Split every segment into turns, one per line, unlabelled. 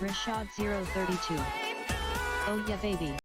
Rashad 032. Oh yeah baby.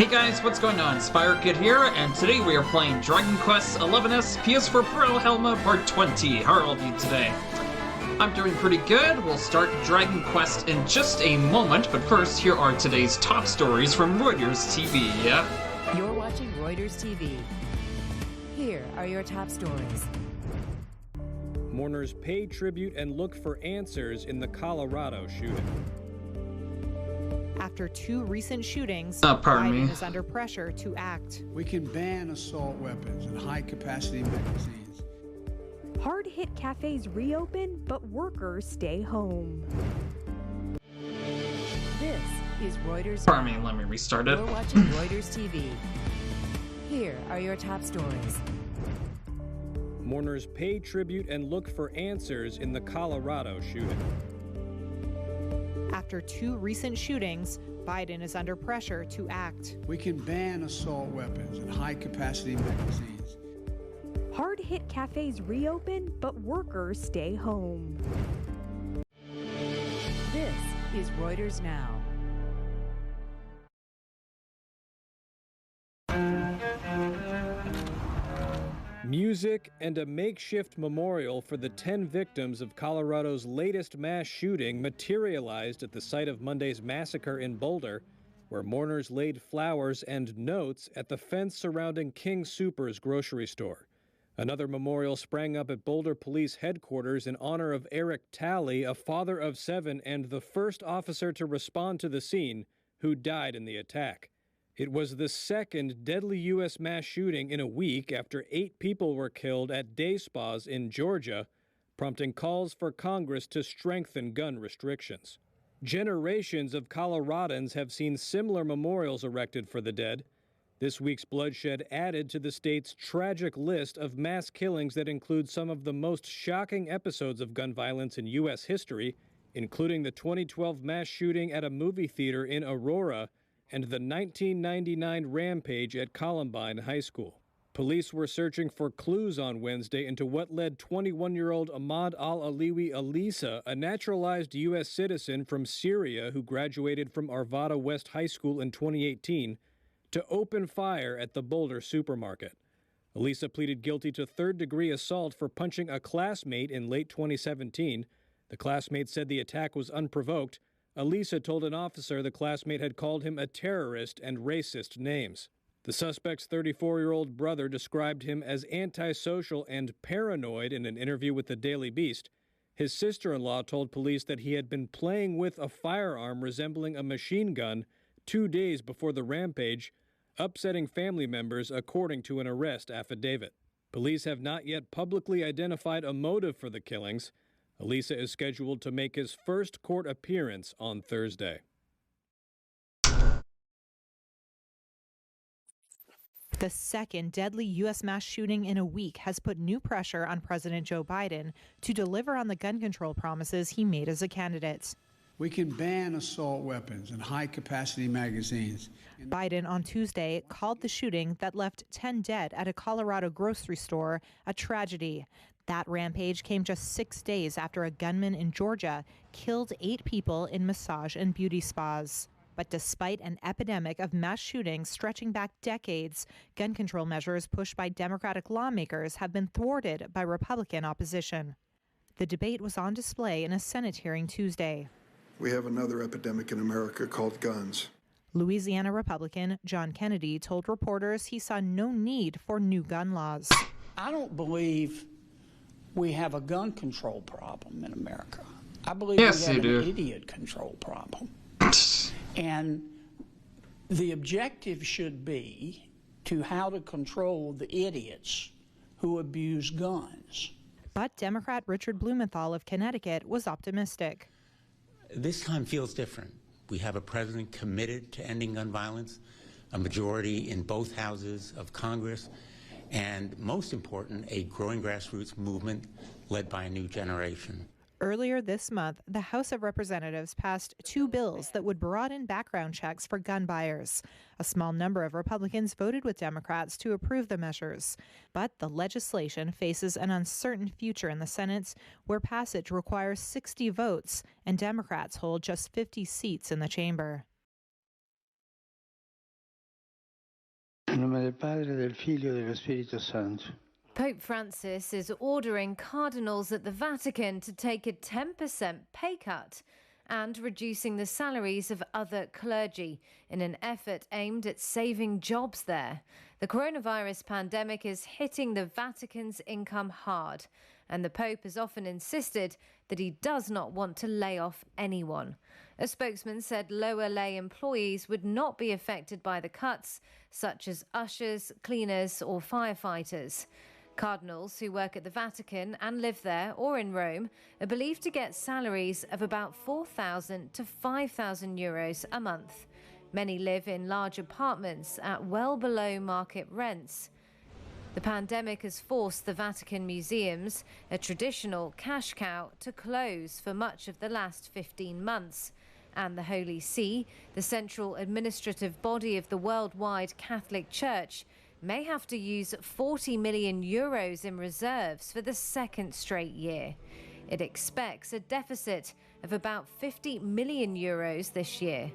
Hey guys, what's going on? SpireKid here, and today we are playing Dragon Quest XI's PS4 Pro Helma Part 20. How are all of you today? I'm doing pretty good. We'll start Dragon Quest in just a moment, but first, here are today's top stories from Reuters TV.
You're watching Reuters TV. Here are your top stories.
Mourners pay tribute and look for answers in the Colorado shooting.
After two recent shootings,
Pardon
Biden
me.
is under pressure to act.
We can ban assault weapons and high-capacity magazines.
Hard-hit cafes reopen, but workers stay home.
This is Reuters
Pardon me,
Now.
let me restart it.
You're watching Reuters TV. Here are your top stories.
Mourners pay tribute and look for answers in the Colorado shooting.
After two recent shootings, Biden is under pressure to act.
We can ban assault weapons and high-capacity magazines.
Hard-hit cafes reopen, but workers stay home.
This is Reuters Now.
Music and a makeshift memorial for the 10 victims of Colorado's latest mass shooting materialized at the site of Monday's massacre in Boulder, where mourners laid flowers and notes at the fence surrounding King Soopers grocery store. Another memorial sprang up at Boulder Police Headquarters in honor of Eric Talley, a father of 7 and the first officer to respond to the scene, who died in the attack. It was the second deadly U.S. mass shooting in a week after 8 people were killed at day spas in Georgia, prompting calls for Congress to strengthen gun restrictions. Generations of Coloradans have seen similar memorials erected for the dead. This week's bloodshed added to the state's tragic list of mass killings that include some of the most shocking episodes of gun violence in U.S. history, including the 2012 mass shooting at a movie theater in Aurora and the 1999 rampage at Columbine High School. Police were searching for clues on Wednesday into what led 21-year-old Ahmad al-Aliwi Alisa, a naturalized U.S. citizen from Syria who graduated from Arvada West High School in 2018, to open fire at the Boulder supermarket. Alisa pleaded guilty to third-degree assault for punching a classmate in late 2017. The classmate said the attack was unprovoked. Alisa told an officer the classmate had called him a terrorist and racist names. The suspect's 34-year-old brother described him as antisocial and paranoid in an interview with the Daily Beast. His sister-in-law told police that he had been playing with a firearm resembling a machine gun 2 days before the rampage, upsetting family members according to an arrest affidavit. Police have not yet publicly identified a motive for the killings. Alisa is scheduled to make his first court appearance on Thursday.
The second deadly U.S. mass shooting in a week has put new pressure on President Joe Biden to deliver on the gun control promises he made as a candidate.
We can ban assault weapons and high-capacity magazines.
Biden on Tuesday called the shooting that left 10 dead at a Colorado grocery store a tragedy. That rampage came just 6 days after a gunman in Georgia killed 8 people in massage and beauty spas. But despite an epidemic of mass shootings stretching back decades, gun control measures pushed by Democratic lawmakers have been thwarted by Republican opposition. The debate was on display in a Senate hearing Tuesday.
We have another epidemic in America called guns.
Louisiana Republican John Kennedy told reporters he saw no need for new gun laws.
I don't believe we have a gun control problem in America. I believe we have an idiot control problem. And the objective should be to how to control the idiots who abuse guns.
But Democrat Richard Blumenthal of Connecticut was optimistic.
This time feels different. We have a president committed to ending gun violence, a majority in both houses of Congress, and most important, a growing grassroots movement led by a new generation.
Earlier this month, the House of Representatives passed 2 bills that would broaden background checks for gun buyers. A small number of Republicans voted with Democrats to approve the measures. But the legislation faces an uncertain future in the Senate, where passage requires 60 votes, and Democrats hold just 50 seats in the chamber.
nome del Padre, del Figlio e dello Spirito Santo.
Pope Francis is ordering cardinals at the Vatican to take a 10% pay cut and reducing the salaries of other clergy in an effort aimed at saving jobs there. The coronavirus pandemic is hitting the Vatican's income hard, and the Pope has often insisted that he does not want to lay off anyone. A spokesman said lower lay employees would not be affected by the cuts, such as ushers, cleaners or firefighters. Cardinals who work at the Vatican and live there or in Rome are believed to get salaries of about 4,000 to 5,000 euros a month. Many live in large apartments at well below market rents. The pandemic has forced the Vatican museums, a traditional cash cow, to close for much of the last 15 months. And the Holy See, the central administrative body of the worldwide Catholic Church, may have to use 40 million euros in reserves for the second straight year. It expects a deficit of about 50 million euros this year.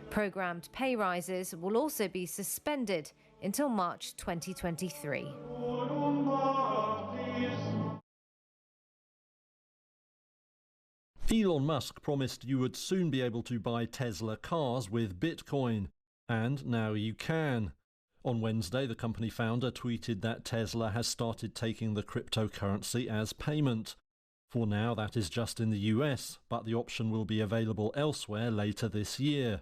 Programmed pay rises will also be suspended until March 2023.
Elon Musk promised you would soon be able to buy Tesla cars with Bitcoin, and now you can. On Wednesday, the company founder tweeted that Tesla has started taking the cryptocurrency as payment. For now, that is just in the US, but the option will be available elsewhere later this year.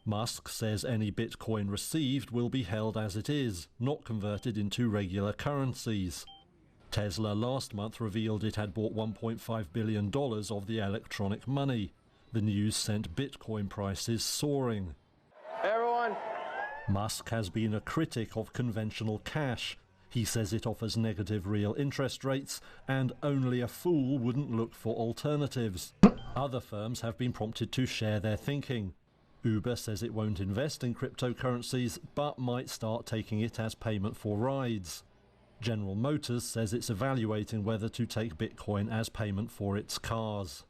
Musk says any Bitcoin received will be held as it is, not converted into regular currencies. Tesla last month revealed it had bought $1.5 billion of the electronic money. The news sent Bitcoin prices soaring.
Hey everyone!
Musk has been a critic of conventional cash. He says it offers negative real interest rates, and only a fool wouldn't look for alternatives. Other firms have been prompted to share their thinking. Uber says it won't invest in cryptocurrencies, but might start taking it as payment for rides. General Motors says it's evaluating whether to take Bitcoin as payment for its cars.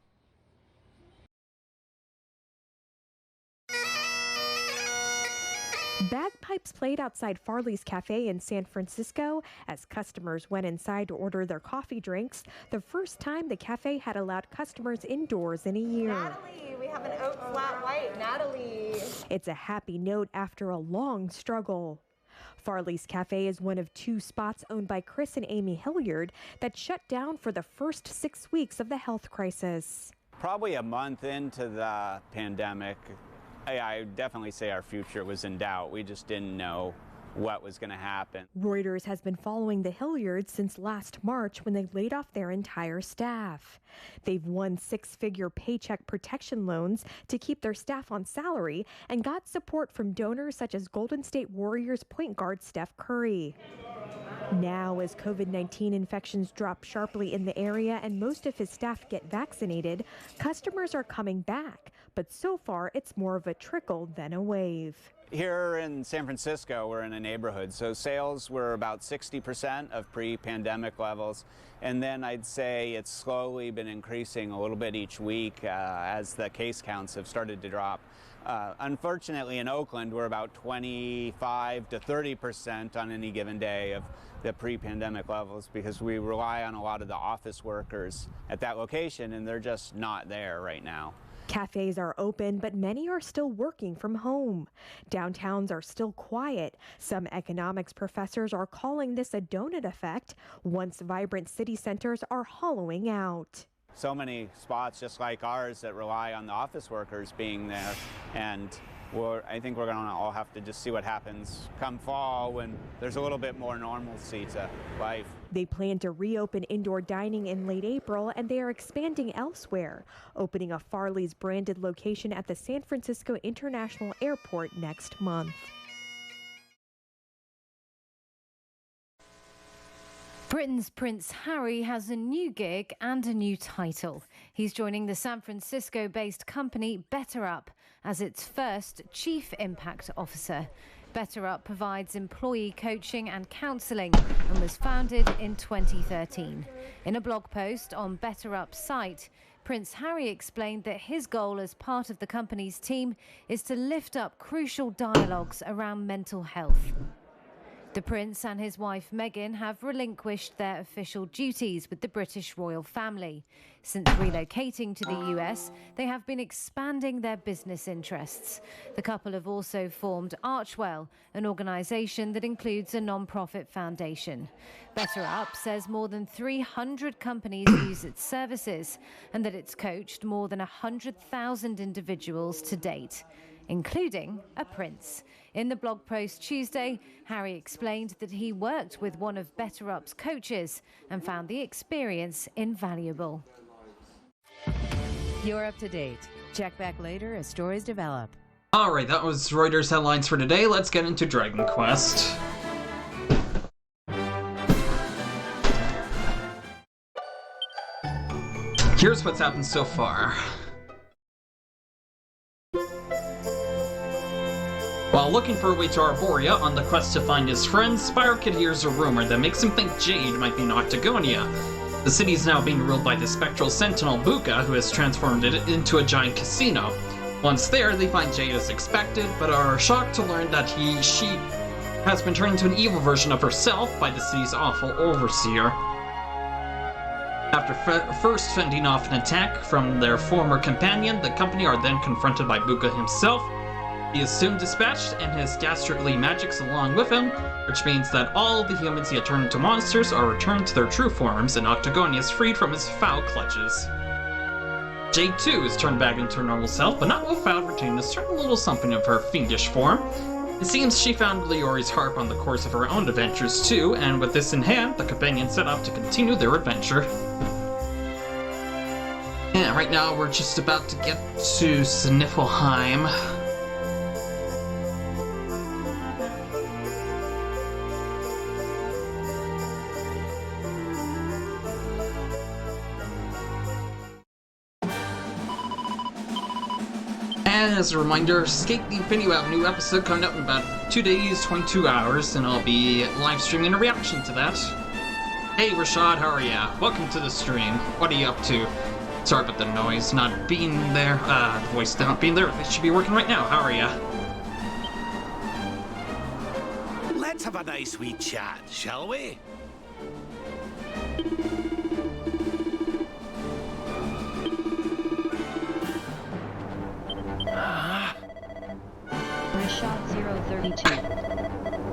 Bagpipes played outside Farley's Cafe in San Francisco as customers went inside to order their coffee drinks, the first time the cafe had allowed customers indoors in a year.
Natalie, we have an oat flat white. Natalie.
It's a happy note after a long struggle. Farley's Cafe is one of two spots owned by Chris and Amy Hilliard that shut down for the first 6 weeks of the health crisis.
Probably a month into the pandemic, I definitely say our future was in doubt. We just didn't know what was going to happen.
Reuters has been following the Hilliards since last March when they laid off their entire staff. They've won six-figure paycheck protection loans to keep their staff on salary and got support from donors such as Golden State Warriors point guard Steph Curry. Now, as COVID-19 infections drop sharply in the area and most of his staff get vaccinated, customers are coming back. But so far, it's more of a trickle than a wave.
Here in San Francisco, we're in a neighborhood, so sales were about 60% of pre-pandemic levels. And then I'd say it's slowly been increasing a little bit each week as the case counts have started to drop. Unfortunately, in Oakland, we're about 25 to 30% on any given day of the pre-pandemic levels because we rely on a lot of the office workers at that location, and they're just not there right now.
Cafes are open, but many are still working from home. Downtowns are still quiet. Some economics professors are calling this a donut effect. Once vibrant city centers are hollowing out.
So many spots just like ours that rely on the office workers being there, and I think we're going to all have to just see what happens come fall when there's a little bit more normalcy to life.
They plan to reopen indoor dining in late April, and they are expanding elsewhere, opening a Farley's branded location at the San Francisco International Airport next month.
Britain's Prince Harry has a new gig and a new title. He's joining the San Francisco-based company BetterUp as its first Chief Impact Officer. BetterUp provides employee coaching and counselling and was founded in 2013. In a blog post on BetterUp's site, Prince Harry explained that his goal as part of the company's team is to lift up crucial dialogues around mental health. The Prince and his wife Meghan have relinquished their official duties with the British royal family. Since relocating to the US, they have been expanding their business interests. The couple have also formed Archwell, an organisation that includes a non-profit foundation. Better Up says more than 300 companies use its services and that it's coached more than 100,000 individuals to date, including a prince. In the blog post Tuesday, Harry explained that he worked with one of Better Up's coaches and found the experience invaluable.
You're up to date. Check back later as stories develop.
Alright, that was Reuters headlines for today. Let's get into Dragon Quest. Here's what's happened so far. While looking for a way to Arborea on the quest to find his friends, Spire Kid hears a rumor that makes him think Jade might be in Octagonia. The city is now being ruled by the spectral sentinel Buka, who has transformed it into a giant casino. Once there, they find Jade as expected, but are shocked to learn that she has been turned into an evil version of herself by the city's awful overseer. After first fending off an attack from their former companion, the company are then confronted by Buka himself. He is soon dispatched, and his dastardly magics along with him, which means that all the humans he had turned into monsters are returned to their true forms, and Octagonia is freed from his foul clutches. Jade too is turned back into her normal self, but not without retaining a certain little something of her fiendish form. It seems she found Leori's harp on the course of her own adventures too, and with this in hand, the companions set off to continue their adventure. Yeah, right now we're just about to get to Sniffelheim. And as a reminder, Escape the Infinity will have a new episode coming up in about 2 days, 22 hours, and I'll be live streaming a reaction to that. Hey Rashad, how are ya? Welcome to the stream. What are you up to? Sorry about the noise not being there, the voice not being there. It should be working right now. How are ya?
Let's have a nice wee chat, shall we?
Rashad 032.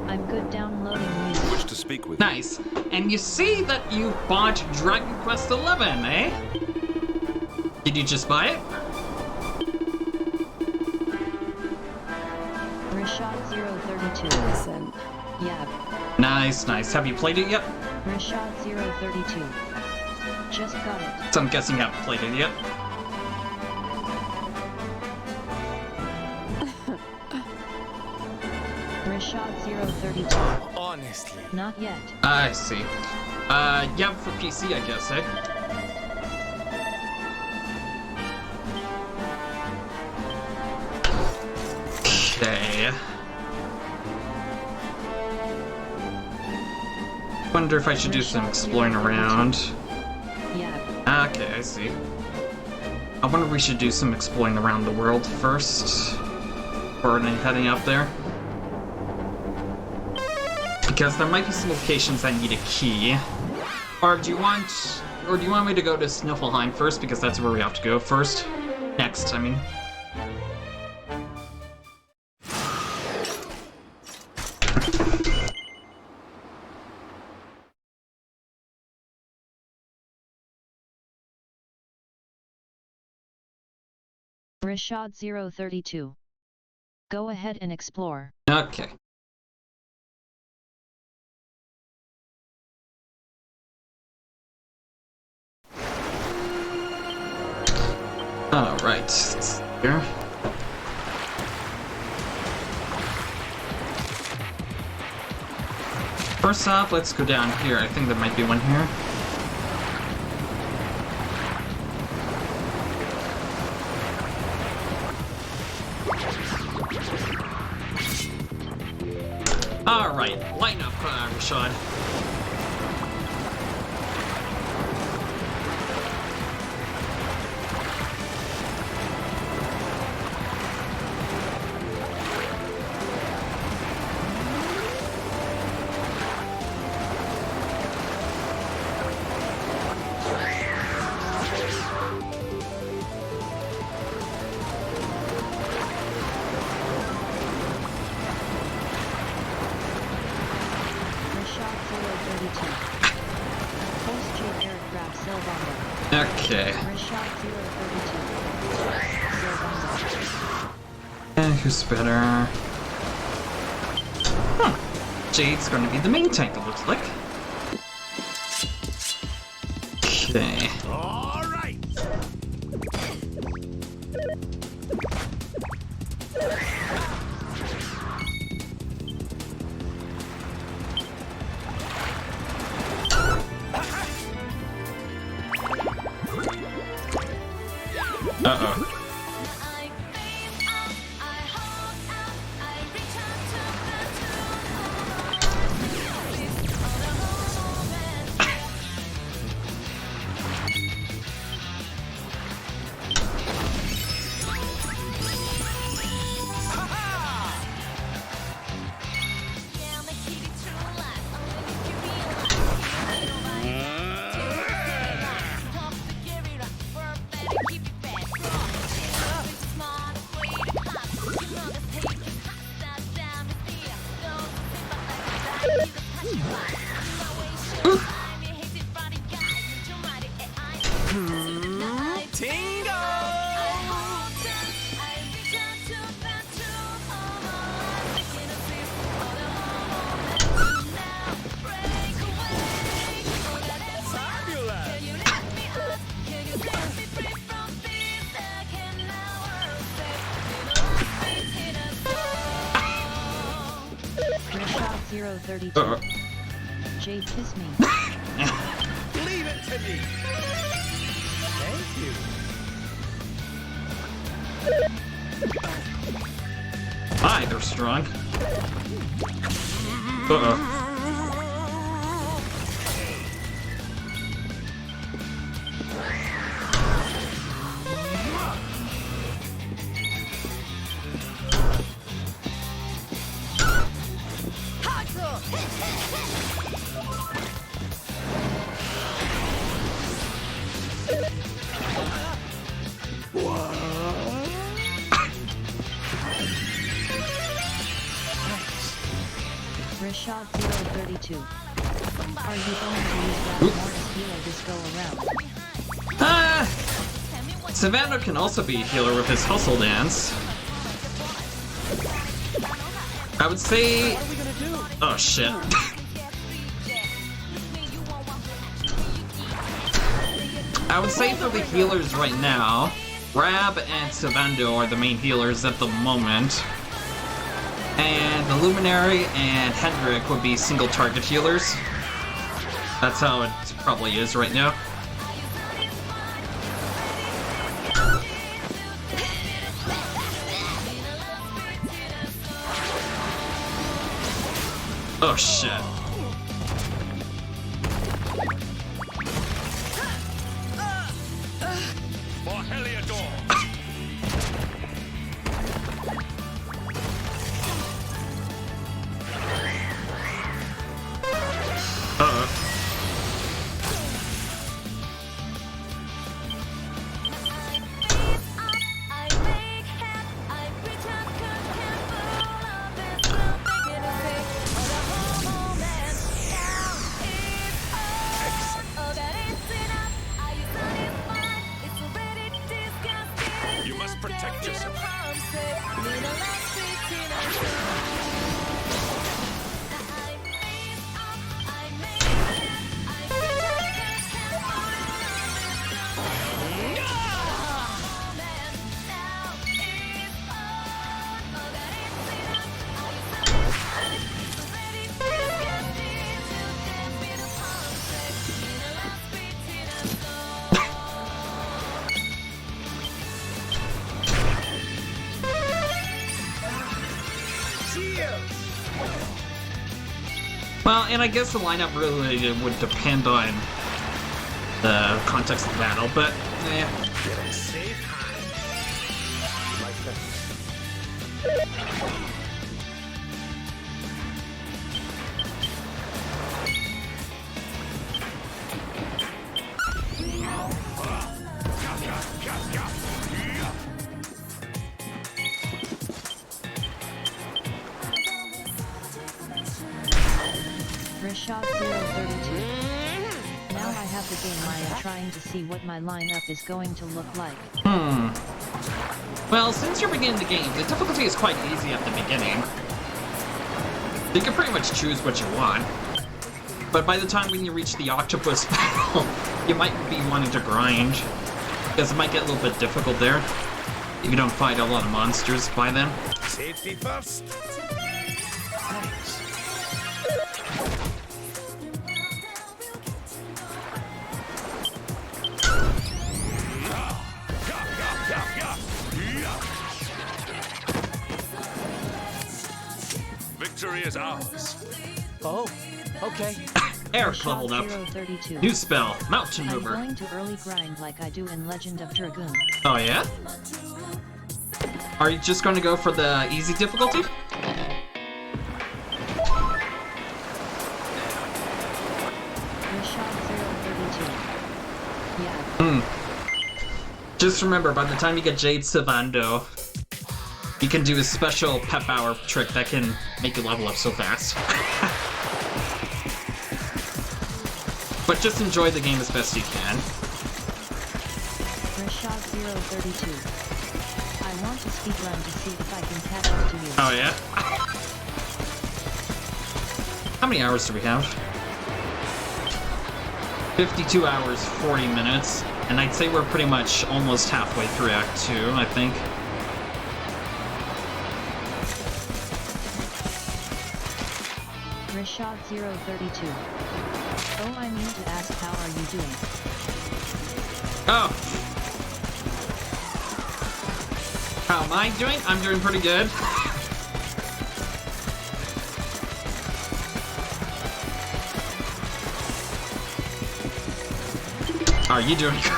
I'm good downloading news.
Which to speak with.
Nice. And you see that you bought Dragon Quest XI, eh? Did you just buy it?
Rashad 032. Listen. Yeah.
Nice, nice. Have you played it yet?
Rashad 032. Just got it.
So I'm guessing you haven't played it yet.
Rashad 032.
Honestly.
Not yet.
I see. Yeah, for PC, I guess, eh? Okay. Wonder if I should do some exploring around.
Yeah.
Okay, I see. I wonder if we should do some exploring around the world first, before heading up there. Because there might be some locations that need a key. Or do you want me to go to Sniffelheim first, because that's where we have to go first? Next, I mean.
Rashad 032. Go ahead and explore.
Okay. Alright, here. First off, let's go down here. I think there might be one here. Alright, line up, Rashad.
Post J aircraft Silvando.
Okay.
Rishad 032. Silvando.
And who's better? Jade's going to be the main tank, it looks like. Okay.
All right.
Uh-oh.
Rishad 032. Jade kiss me.
Leave it to me. Thank you.
Hi, they're strong. Uh-oh.
Rishad 032. Are you going to use that Mortis healer this go around?
Savannah can also be a healer with his hustle dance. I would say... Oh shit. I would say for the healers right now, Rab and Savando are the main healers at the moment. And the Luminary and Hendrik would be single target healers. That's how it probably is right now. Oh shit.
For Heliodor. You must protect yourself.
Well, and I guess the lineup really would depend on the context of the battle, but yeah.
Getting safe high. Like that.
Rishad 032. the game, I am trying to see what my lineup is going to look like.
Well, since you're beginning the game, the difficulty is quite easy at the beginning. You can pretty much choose what you want. But by the time when you reach the octopus battle, you might be wanting to grind. Because it might get a little bit difficult there. If you don't fight a lot of monsters by then.
Safety first.
Victory is ours.
Oh, okay.
Eric leveled up.
032.
New spell, Mountain Mover.
I'm going to early grind like I do in Legend of Dragoon.
Oh yeah? Are you just going to go for the easy difficulty?
Rashad 032. Yeah.
Just remember, by the time you get Jade Savando, you can do a special pep hour trick that can make you level up so fast. But just enjoy the game as best you can.
Rashad 032. I want to speedrun to see if I can catch up to you.
Oh yeah? How many hours do we have? 52 hours, 40 minutes. And I'd say we're pretty much almost halfway through Act 2, I think.
Rashad 032. Oh, I mean to ask, how are you doing?
Oh! How am I doing? I'm doing pretty good. Are you doing good?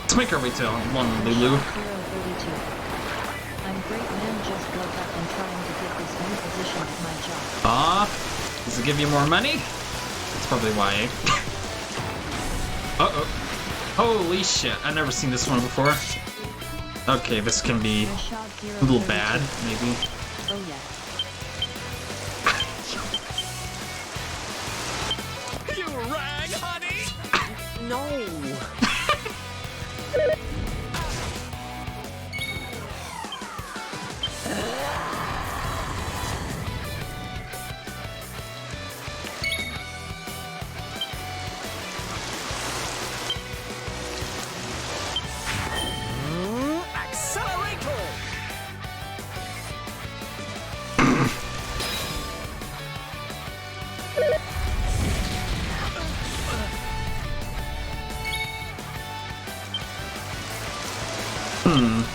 Let's make our way to Honolulu.
032. I'm great, man. Just woke up and trying to get this new position at my job.
Ah, does it give you more money? That's probably why. Uh-oh. Holy shit, I've never seen this one before. Okay, this can be a little bad, maybe.
Oh yeah.
You rang, honey? No.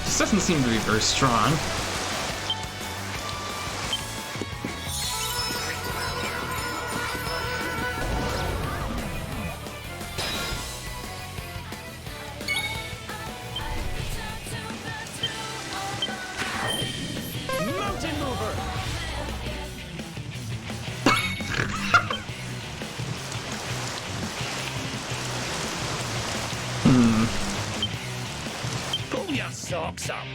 This doesn't seem to be very strong.
Mountain mover. Pull your socks up.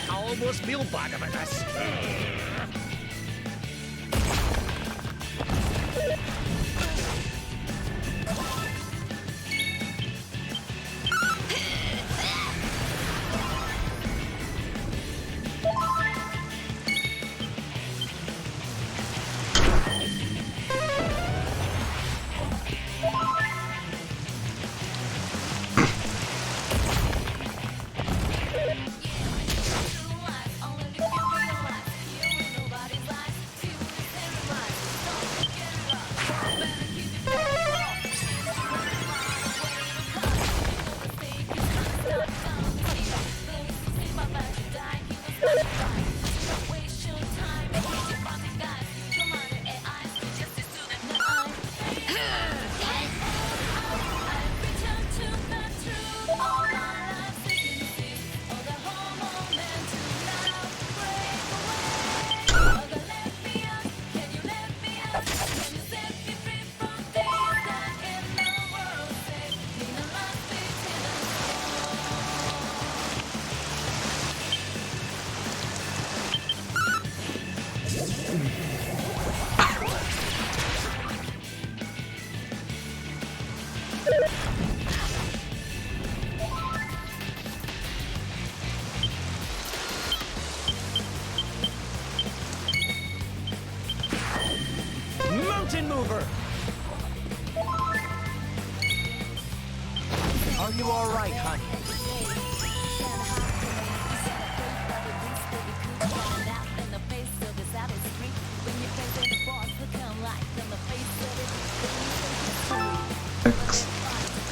I almost feel bad about this.
mover. Are you all right, honey?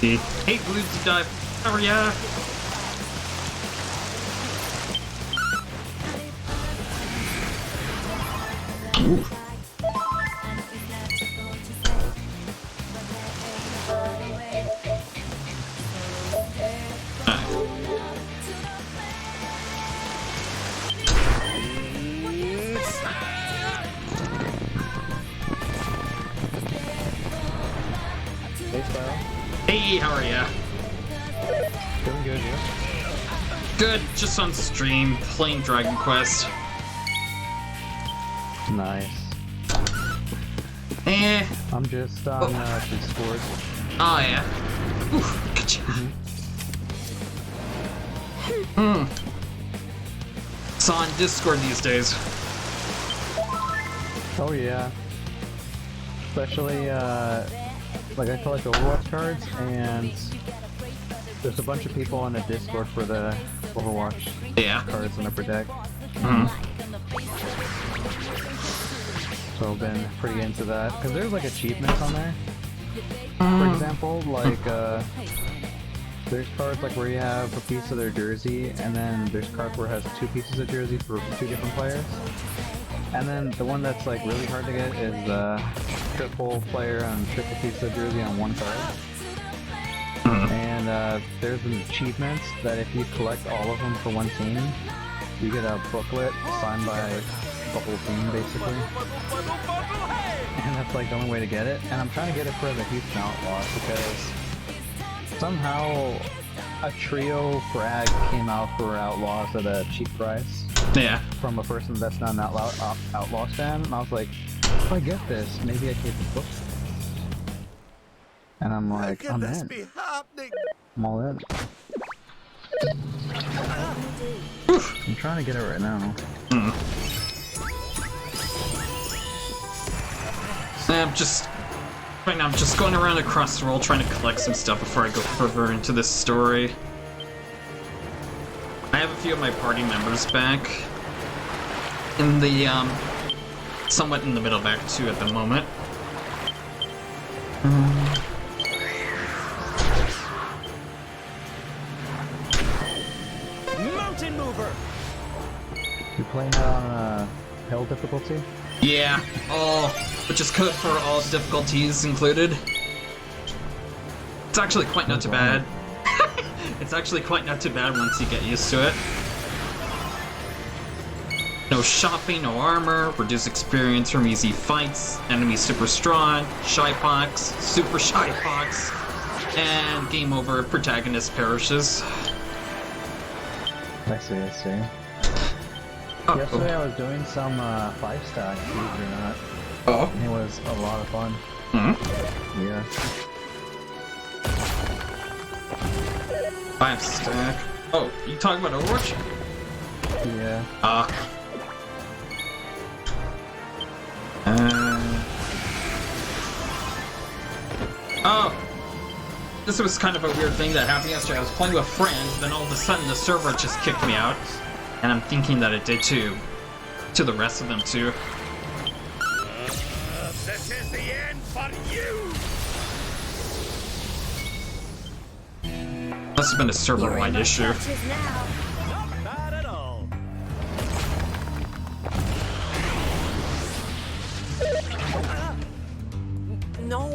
Hey, Blue to dive. How are ya? Ooh. Hey, how are ya?
Doing good, yeah.
Good, just on stream, playing Dragon Quest.
Nice. I'm just on Discord.
Oh, yeah. Oof, gotcha. It's on Discord these days.
Oh, yeah. Especially, like I collect Overwatch cards, and there's a bunch of people on the Discord for the Overwatch cards in Upper Deck. So I've been pretty into that, because there's like achievements on there. For example, like there's cards like where you have a piece of their jersey, and then there's cards where it has 2 pieces of jersey for 2 different players. And then the one that's like really hard to get is triple player and triple piece of jersey on one card. And there's an achievement that if you collect all of them for one team, you get a booklet signed by the whole team basically. And that's like the only way to get it. And I'm trying to get it for the Houston Outlaws because somehow a trio frag came out for Outlaws at a cheap price.
Yeah.
From a person that's not an Outlaws fan, and I was like, if I get this, maybe I can get the book. And I'm like, I'm in. I'm all in. I'm trying to get it right now.
Right now I'm just going around across the world trying to collect some stuff before I go further into this story. I have a few of my party members back in the, somewhat in the middle back too at the moment.
Mountain mover.
You playing that on hell difficulty?
Yeah, which is code for all difficulties included. It's actually quite not too bad. It's actually quite not too bad once you get used to it. No shopping, no armor, reduce experience from easy fights, enemies super strong, shy pox, super shy pox, and game over if protagonist perishes.
I see. Yesterday I was doing some 5-stack, believe it or not.
Oh.
And it was a lot of fun. Yeah.
5-stack. Oh, you talking about Overwatch?
Yeah.
Oh! This was kind of a weird thing that happened yesterday. I was playing with friends, then all of a sudden the server just kicked me out. And I'm thinking that it did too. To the rest of them too.
This is the end for you!
Must have been a server-wide issue.
Not bad at all. No.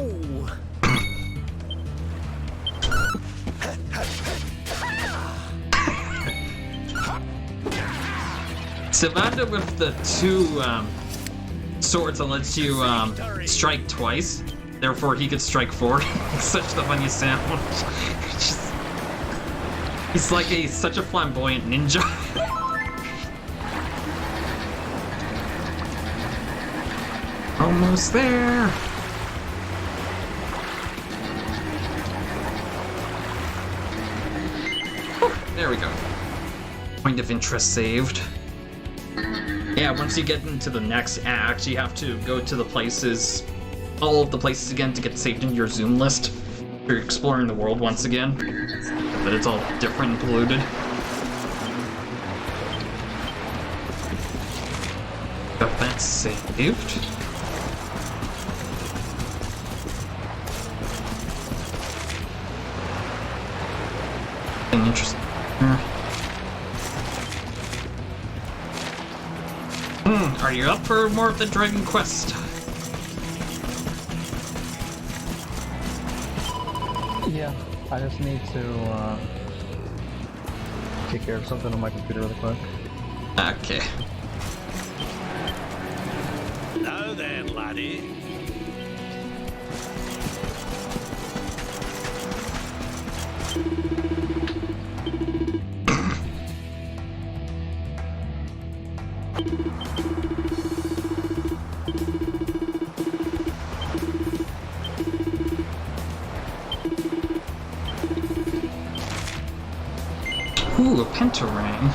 Savanda with the 2 swords that lets you strike twice. Therefore, he could strike 4. It's such the funniest sound. He's like such a flamboyant ninja. Almost there. There we go. Point of interest saved. Yeah, once you get into the next act, you have to go to the places all of the places again to get saved in your Zoom list. You're exploring the world once again, but it's all different and polluted. Got that saved. Interesting. Are you up for more of the Dragon Quest?
Yeah, I just need to take care of something on my computer really quick.
Okay.
Now then, laddie.
Ooh, a pentarang.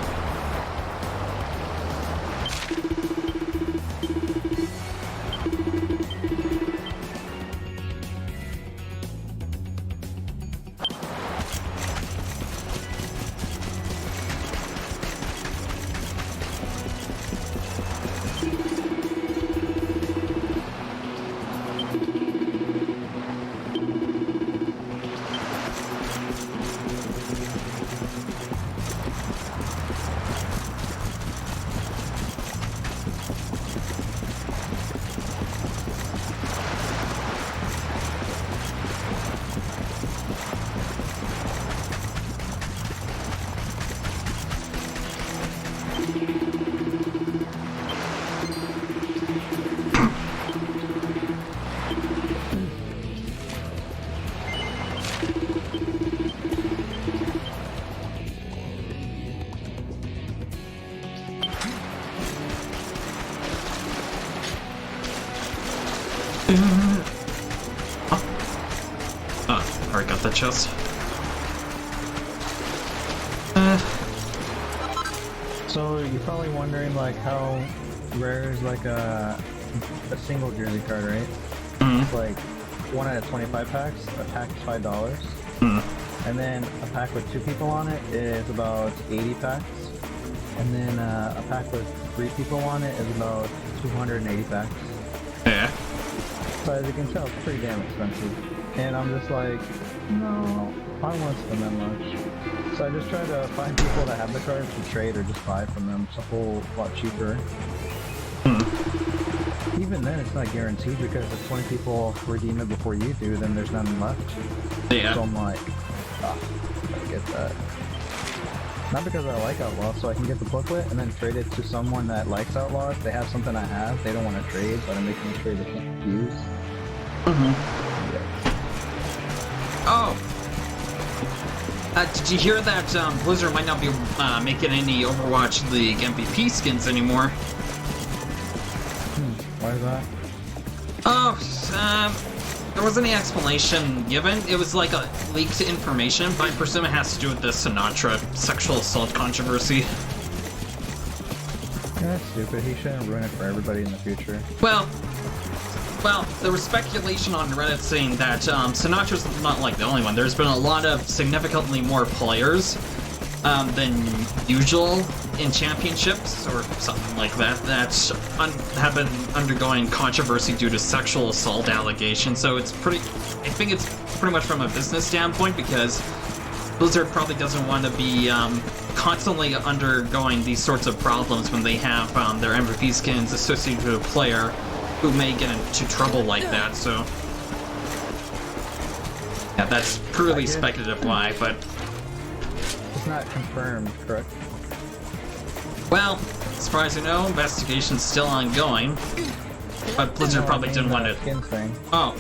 Alright, got that chest.
So you're probably wondering like how rare is like a single jersey card, right? It's like 1 out of 25 packs. A pack is $5. And then a pack with 2 people on it is about 80 packs. And then a pack with 3 people on it is about 280 packs.
Yeah.
So as you can tell, it's pretty damn expensive. And I'm just like, no, I don't want to spend that much. So I just try to find people that have the cards to trade or just buy from them. It's a whole lot cheaper. Even then, it's not guaranteed because if 20 people redeem it before you do, then there's none left.
Yeah.
So I'm like, I get that. Not because I like Outlaw, so I can get the booklet and then trade it to someone that likes Outlaw. If they have something I have, they don't want to trade, but I'm making a trade they can't use.
Oh! Did you hear that Blizzard might not be making any Overwatch League MVP skins anymore?
Why is that?
Oh, there wasn't any explanation given. It was like a leaked information, but I presume it has to do with the Sinatra sexual assault controversy.
That's stupid. He shouldn't ruin it for everybody in the future.
Well, there was speculation on Reddit saying that Sinatra's not like the only one. There's been a lot of significantly more players than usual in championships or something like that have been undergoing controversy due to sexual assault allegations. So it's I think it's pretty much from a business standpoint because Blizzard probably doesn't want to be constantly undergoing these sorts of problems when they have their MVP skins associated with a player who may get into trouble like that, so... Yeah, that's purely speculative why, but...
It's not confirmed, correct?
Well, as far as I know, investigation's still ongoing, but Blizzard probably didn't want to...
Skin thing.
Oh.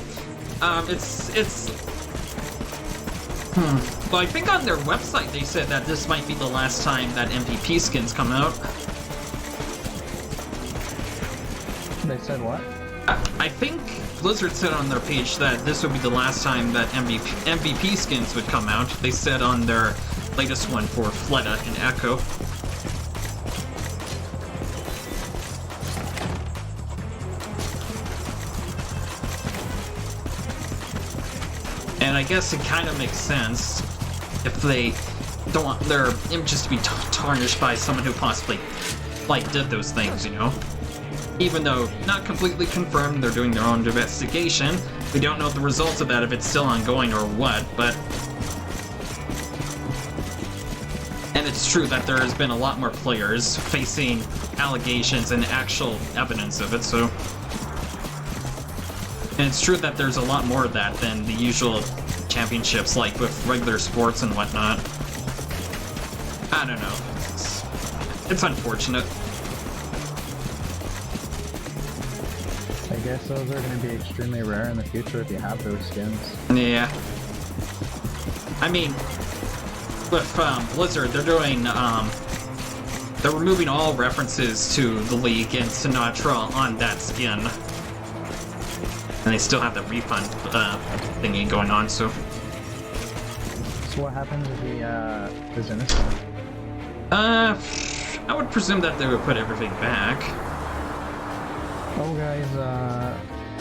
Well, I think on their website they said that this might be the last time that MVP skins come out.
They said what?
I think Blizzard said on their page that this would be the last time that MVP skins would come out. They said on their latest one for Fleta and Echo. And I guess it kind of makes sense if they don't want their images to be tarnished by someone who possibly, like, did those things, you know? Even though not completely confirmed, they're doing their own investigation. We don't know the results of that, if it's still ongoing or what, but... And it's true that there has been a lot more players facing allegations and actual evidence of it, so... And it's true that there's a lot more of that than the usual championships, like with regular sports and whatnot. I don't know. It's unfortunate.
I guess those are going to be extremely rare in the future if you have those skins.
Yeah. I mean, with Blizzard, they're doing, they're removing all references to the League and Sinatra on that skin. And they still have the refund thingy going on, so...
So what happens if he is innocent?
I would presume that they would put everything back.
Oh guys,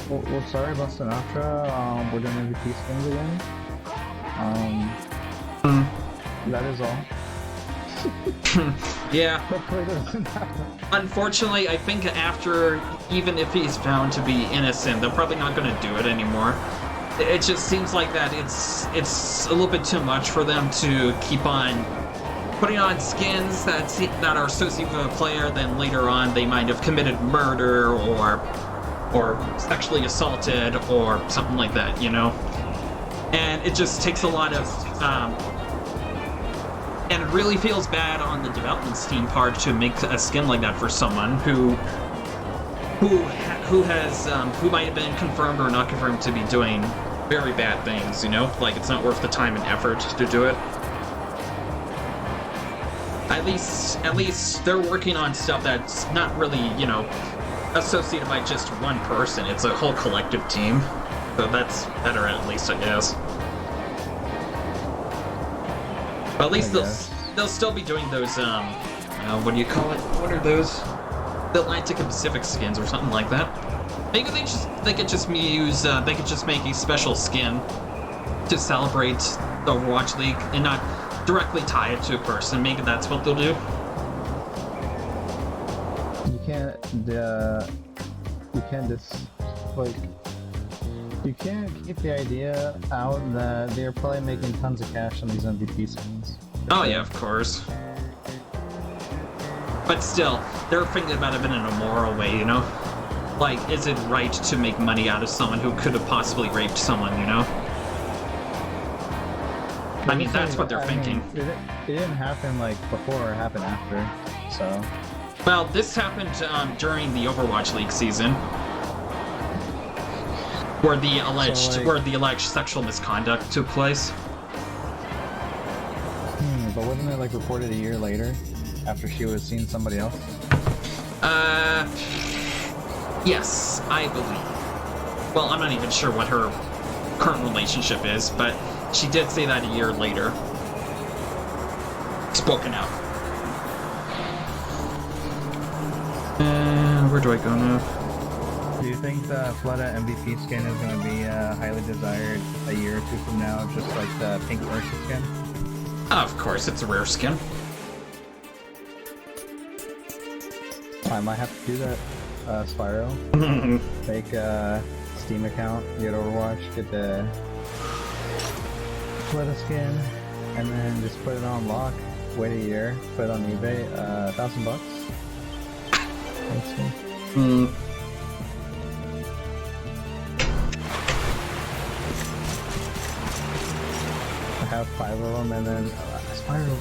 well sorry about Sinatra, we're doing MVP skins again. That is all.
Yeah. Unfortunately, I think after, even if he's found to be innocent, they're probably not going to do it anymore. It just seems like that it's a little bit too much for them to keep on putting on skins that are associated with a player, then later on they might have committed murder or sexually assaulted or something like that, you know? And it just takes a lot of, and it really feels bad on the development team part to make a skin like that for someone who might have been confirmed or not confirmed to be doing very bad things, you know? Like, it's not worth the time and effort to do it. At least they're working on stuff that's not really, you know, associated by just one person. It's a whole collective team. So that's better, at least, I guess. But at least they'll still be doing those, what do you call it? What are those? The Atlantic and Pacific skins or something like that. Maybe they could just make a special skin to celebrate the Overwatch League and not directly tie it to a person. Maybe that's what they'll do.
You can't keep the idea out that they're probably making tons of cash on these MVP skins.
Oh yeah, of course. But still, they're thinking about it in a moral way, you know? Like, is it right to make money out of someone who could have possibly raped someone, you know? I mean, that's what they're thinking.
It didn't happen, like, before, it happened after, so...
Well, this happened during the Overwatch League season. Where the alleged sexual misconduct took place.
But wasn't it, like, reported a year later? After she was seeing somebody else?
Yes, I believe. Well, I'm not even sure what her current relationship is, but she did say that a year later. Spoken out. Where do I go now?
Do you think the Fleta MVP skin is going to be highly desired a year or two from now, just like the Pink Mercy skin?
Of course, it's a rare skin.
I might have to do that, Spyro. Make a Steam account, get Overwatch, get the Fleta skin, and then just put it on lock, wait a year, put it on eBay, $1,000. Let's see. I have 5 of them, and then Spyro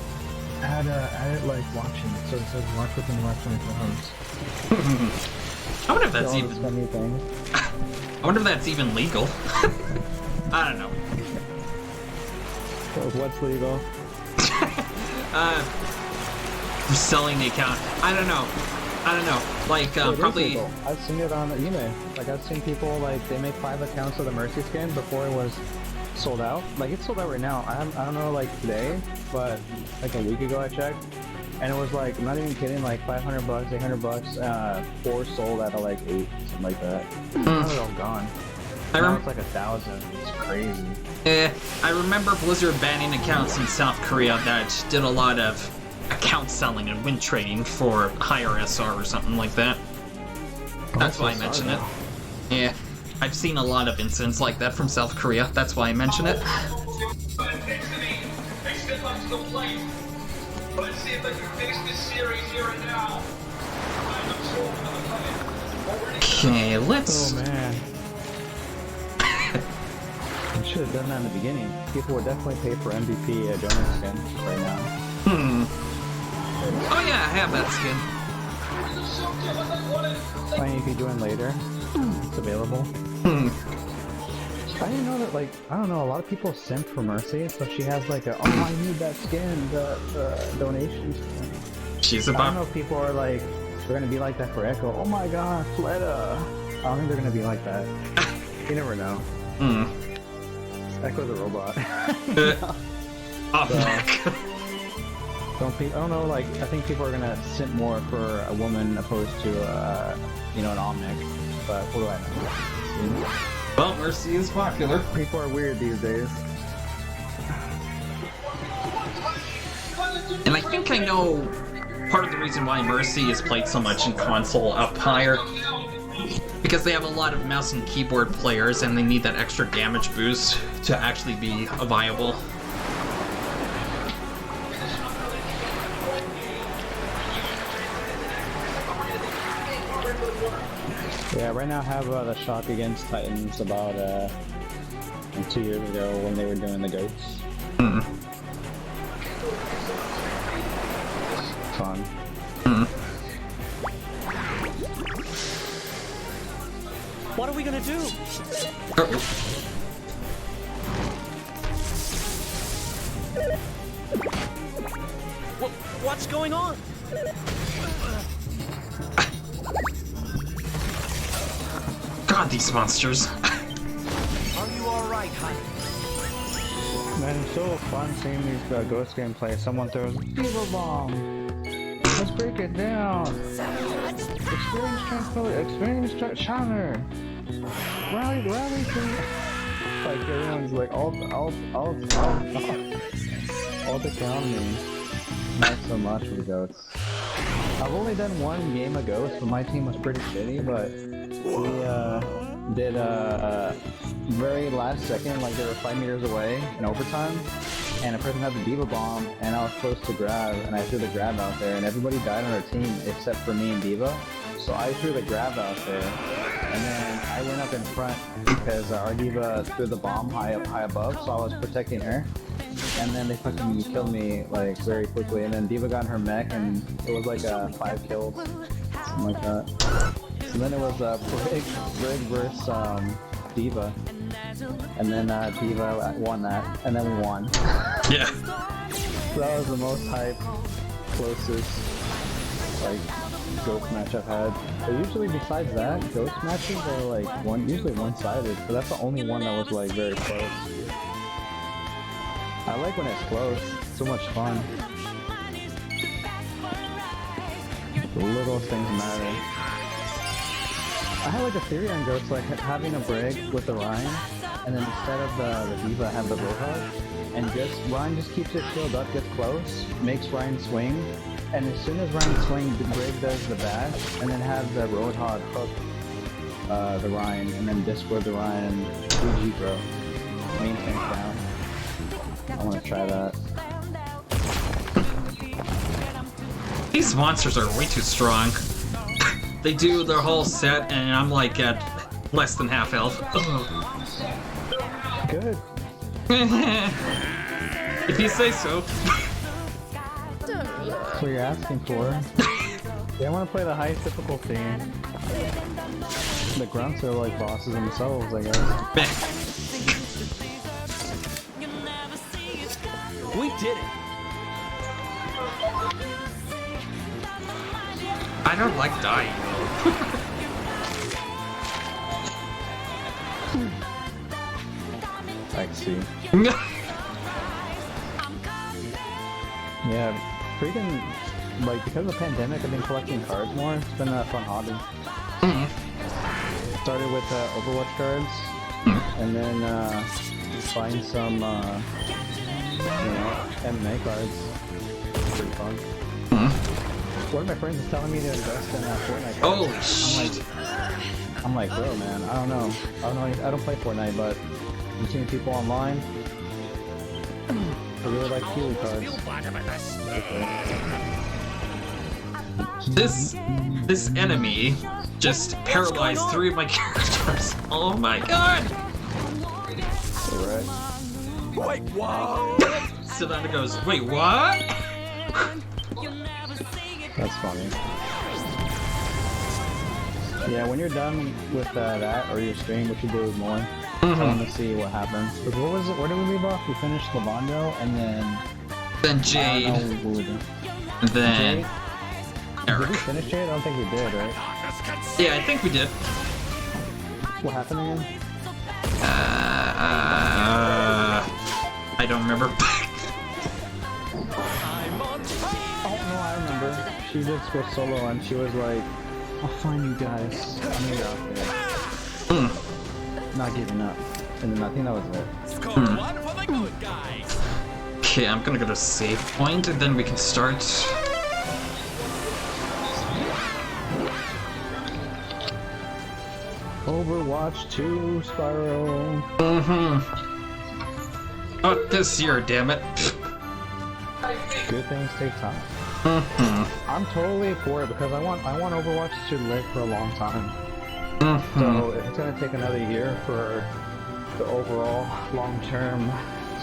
add it like watching, so it says watch within the last 24 hours.
I wonder if that's even. I wonder if that's even legal. I don't know.
What's legal?
Selling the account. I don't know. Like, probably...
I've seen it on eBay. Like, I've seen people, like, they make 5 accounts of the Mercy skin before it was sold out. Like, it's sold out right now. I don't know, like, today, but, like, a week ago I checked. And it was, like, I'm not even kidding, like, $500, $800, 4 sold out of, like, 8, something like that. Now they're all gone. Now it's like 1,000. It's crazy.
I remember Blizzard banning accounts in South Korea that did a lot of account selling and win trading for higher SR or something like that. That's why I mention it. Yeah, I've seen a lot of incidents like that from South Korea. That's why I mention it. Okay, let's...
Oh man. I should have done that in the beginning. People would definitely pay for MVP donor skin right now.
Oh yeah, I have that skin.
Fine, you can join later. It's available. I didn't know that, like, I don't know, a lot of people simp for Mercy, so she has like a, oh, I need that skin, the donation skin.
She's
I don't know if people are like, they're gonna be like that for Echo. Oh my god, Fleta! I don't think they're gonna be like that. You never know. Echo's a robot. I don't know, like, I think people are gonna simp more for a woman opposed to, you know, an Omnic. But what do I know?
Well, Mercy is popular.
People are weird these days.
And I think I know part of the reason why Mercy is played so much in console up higher. Because they have a lot of mouse and keyboard players and they need that extra damage boost to actually be viable.
Yeah, right now I have the shock against Titans about 2 years ago when they were doing the goats. Fun.
What are we gonna do? What's going on?
God, these monsters.
Are you alright, honey?
Man, it's so fun seeing these ghost gameplay. Someone throws Diva Bomb. Let's break it down. Experience tranquility. Experience Shiner. Rally to. Like everyone's like all the count me. Not so much with goats. I've only done one game of ghosts, but my team was pretty shitty. But we did very last second, like they were 5 meters away in overtime, and a person had the Diva Bomb, and I was close to grab, and I threw the grab out there, and everybody died on our team except for me and Diva. So I threw the grab out there, and then I went up in front because our Diva threw the bomb high above, so I was protecting her. And then they fucking killed me like very quickly, and then Diva got in her mech, and it was like 5 kills, something like that. And then it was Brig versus Diva, and then Diva won that, and then we won.
Yeah.
So that was the most hype, closest like ghost match I've had. But usually besides that, ghost matches are like usually one-sided, but that's the only one that was like very close. I like when it's close. It's so much fun. The little things matter. I had like a theory on ghosts, like having a Brig with the Ryan, and then instead of the Diva, have the Roadhog, and Ryan just keeps it filled up, gets close, makes Ryan swing, and as soon as Ryan swings, the Brig does the bash, and then have the Roadhog hook the Ryan, and then discord the Ryan and 3G bro. Main tank down. I want to try that.
These monsters are way too strong. They do their whole set, and I'm like at less than half health.
Good.
If you say so.
That's what you're asking for. Yeah, I want to play the highest difficulty. The grunts are like bosses themselves, I guess.
We did it.
I don't like dying though.
I see. Yeah, freaking, like, because of the pandemic, I've been collecting cards more. It's been a fun hobby. Started with Overwatch cards, and then you find some, MMA cards. Pretty fun. One of my friends is telling me to invest in Fortnite cards.
Holy shit!
I'm like, bro, man, I don't know. I don't play Fortnite, but I'm seeing people online. I really like Kiwi cards.
This enemy just paralyzed 3 of my characters. Oh my god!
Alright.
Wait, what?
Savannah goes, wait, what?
That's funny. Yeah, when you're done with that, or your stream, which you do more, I want to see what happens. But what was it? Where did we leave off? We finished Lavando, and then
Jade.
And
then Eric.
Did we finish Jade? I don't think we did, right?
Yeah, I think we did.
What happened again?
I don't remember.
Oh no, I remember. She just was solo, and she was like, "I'll find you guys. I know you're out there." Not giving up. And then I think that was it.
Okay, I'm gonna go to save point, and then we can start.
Overwatch 2, Spyro.
Oh, this year, damn it.
Good things take time. I'm totally for it because I want Overwatch to live for a long time. So if it's gonna take another year for the overall long-term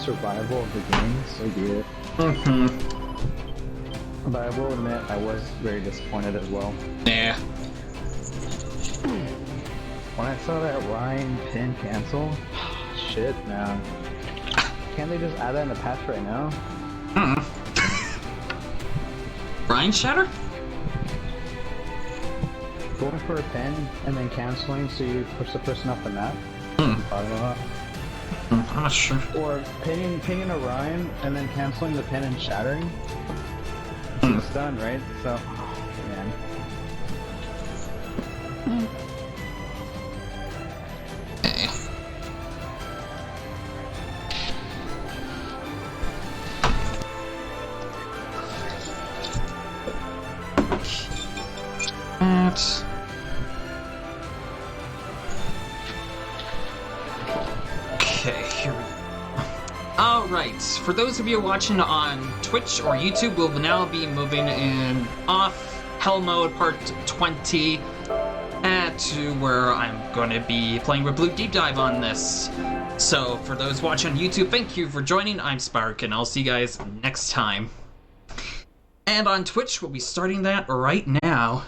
survival of the game, so be it. But I will admit, I was very disappointed as well.
Yeah.
When I saw that Ryan pin cancel, shit, man. Can't they just add that in the patch right now?
Ryan Shatter?
Going for a pin and then canceling so you push the person off the map? I'm
not sure.
Or pinning a Ryan and then canceling the pin and shattering? It's done, right? So, man.
Okay, here we go. Alright, for those of you watching on Twitch or YouTube, we'll now be moving in off Hell Mode Part 20 to where I'm going to be playing with Blue Deep Dive on this. So, for those watching on YouTube, thank you for joining. I'm Spark, and I'll see you guys next time. And on Twitch, we'll be starting that right now.